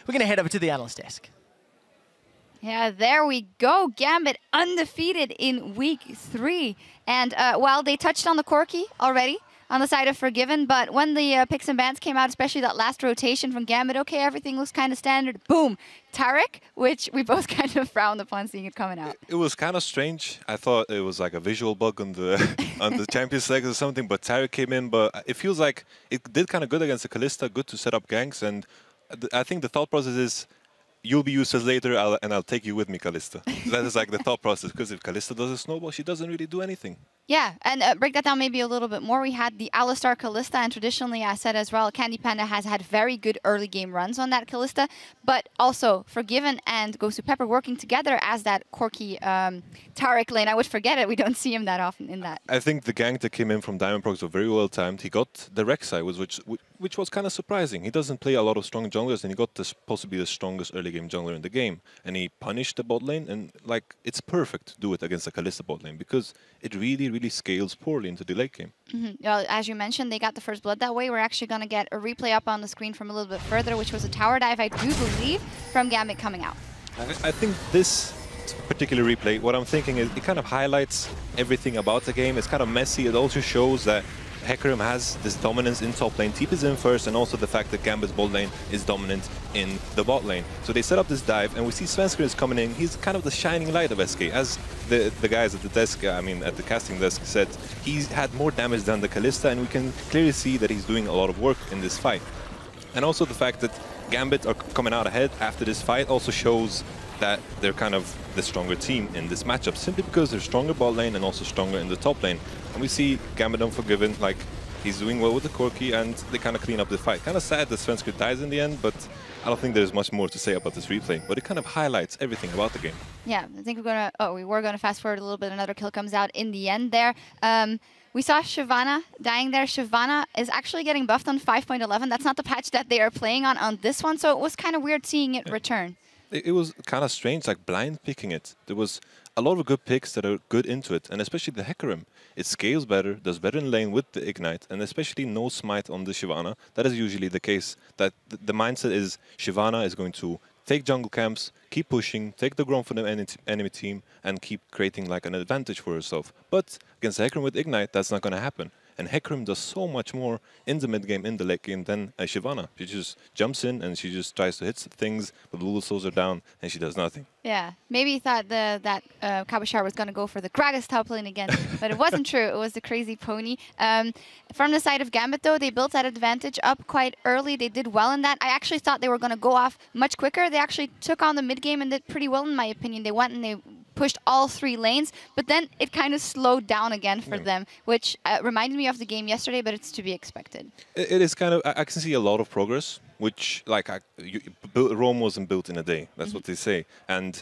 we're going to head over to the analyst desk. Yeah, there we go. Gambit undefeated in week 3. And, well, they touched on the Corki already on the side of Forgiven, but when the picks and bans came out, especially that last rotation from Gambit, okay, everything looks kind of standard. Boom! Taric, which we both kind of frowned upon seeing it coming out. It was kind of strange. I thought it was like a visual bug on the on the Champions League or something, but Taric came in, but it feels like it did kind of good against the Kalista, good to set up ganks, and I think the thought process is, you'll be useless later, and I'll take you with me, Kalista. That is like the thought process, because if Kalista does a snowball, she doesn't really do anything. Yeah, and break that down maybe a little bit more. We had the Alistar Kalista, and traditionally, I said as well, Candy Panda has had very good early game runs on that Kalista, but also Forgiven and Gosu Pepper working together as that Corki Taric lane. I would forget it, we don't see him that often in that. I think the gank that came in from Diamond Prox was very well timed. He got the Rek'Sai, which was kind of surprising. He doesn't play a lot of strong junglers, and he got this possibly the strongest early game jungler in the game. And he punished the bot lane, and like it's perfect to do it against the Kalista bot lane, because it really scales poorly into the late game. Well, as you mentioned, they got the first blood that way. We're actually going to get a replay up on the screen from a little bit further, which was a tower dive, I do believe, from Gambit coming out. I think this particular replay, what I'm thinking is it kind of highlights everything about the game. It's kind of messy. It also shows that Hecarim has this dominance in top lane. TP is in first, and also the fact that Gambit's bot lane is dominant in the bot lane. So they set up this dive, and we see Svenskr is coming in. He's kind of the shining light of SK. As the guys at the desk, I mean at the casting desk, said, he's had more damage than the Kalista, and we can clearly see that he's doing a lot of work in this fight. And also the fact that Gambit are coming out ahead after this fight also shows that they're kind of the stronger team in this matchup, simply because they're stronger bot lane and also stronger in the top lane. And we see Gambit Unforgiven, like, he's doing well with the Corki, and they kind of clean up the fight. Kind of sad that Svenskr dies in the end, but I don't think there's much more to say about this replay. But it kind of highlights everything about the game. Yeah, I think we were gonna fast forward a little bit. Another kill comes out in the end there. We saw Shyvana dying there. Shyvana is actually getting buffed on 5.11. That's not the patch that they are playing on this one, so it was kind of weird seeing it return. It was kind of strange, like blind picking it. There was a lot of good picks that are good into it, and especially the Hecarim. It scales better, does better in lane with the Ignite, and especially no smite on the Shyvana. That is usually the case, that the mindset is Shyvana is going to take jungle camps, keep pushing, take the ground from the enemy team, and keep creating like an advantage for herself. But against Hecarim with Ignite, that's not going to happen. And Hecarim does so much more in the mid game, in the late game than Shyvana. She just jumps in and she just tries to hit things, but Lulu slows her down and she does nothing. Yeah, maybe he thought that Kabashar was going to go for the Gragas top lane again, but it wasn't true. It was the crazy pony. From the side of Gambit, though, they built that advantage up quite early. They did well in that. I actually thought they were going to go off much quicker. They actually took on the mid game and did pretty well, in my opinion. They went and they pushed all 3 lanes, but then it kind of slowed down again for them, which reminded me of the game yesterday, but it's to be expected. It is kind of, I can see a lot of progress, which, like, Rome wasn't built in a day. That's what they say. And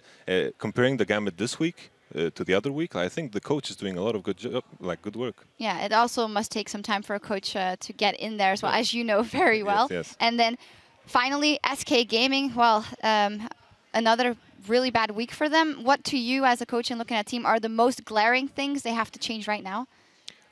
comparing the Gambit this week to the other week, I think the coach is doing a lot of good work. Yeah, it also must take some time for a coach to get in there as well, as you know very well. Yes. And then finally, SK Gaming, well, another really bad week for them. What to you as a coach and looking at team are the most glaring things they have to change right now?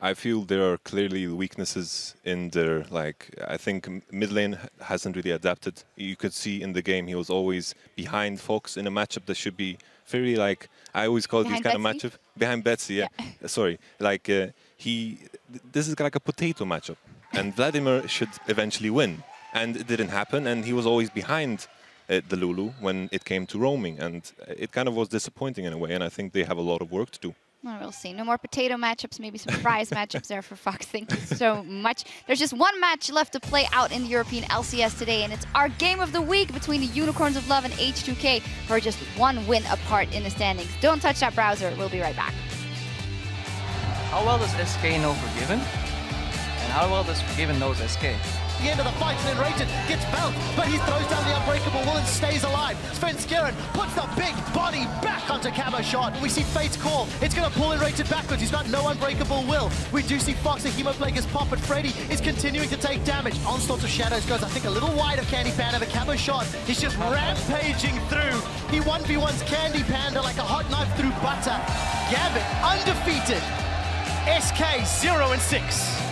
I feel there are clearly weaknesses in their, like, I think mid lane hasn't really adapted. You could see in the game he was always behind Fox in a matchup that should be very, like, I always call it these kind of matchup. Behind Betsy, yeah. Sorry. Like, this is like a potato matchup. And Vladimir should eventually win. And it didn't happen, and he was always behind the Lulu when it came to roaming, and it kind of was disappointing in a way, and I think they have a lot of work to do. Well, we'll see. No more potato matchups, maybe some fries matchups there for Fox. Thank you so much. There's just one match left to play out in the European LCS today, and it's our game of the week between the Unicorns of Love and H2K, who are just 1 win apart in the standings. Don't touch that browser. We'll be right back. How well does SK know Forgiven? And how well does Forgiven knows SK? The end of the fight, and then Rated gets bounced, but he throws down the Unbreakable Will and stays alive. Svenskr puts the big body back onto Kabashar. We see Fate's Call. It's going to pull in Rated backwards. He's got no Unbreakable Will. We do see Fox and Hemoplague's pop, but Freddy is continuing to take damage. Onslaught of Shadows goes, I think, a little wide of Candy Panda, but Kabashar is just rampaging through. He 1v1s Candy Panda like a hot knife through butter. Gambit undefeated. SK 0-6.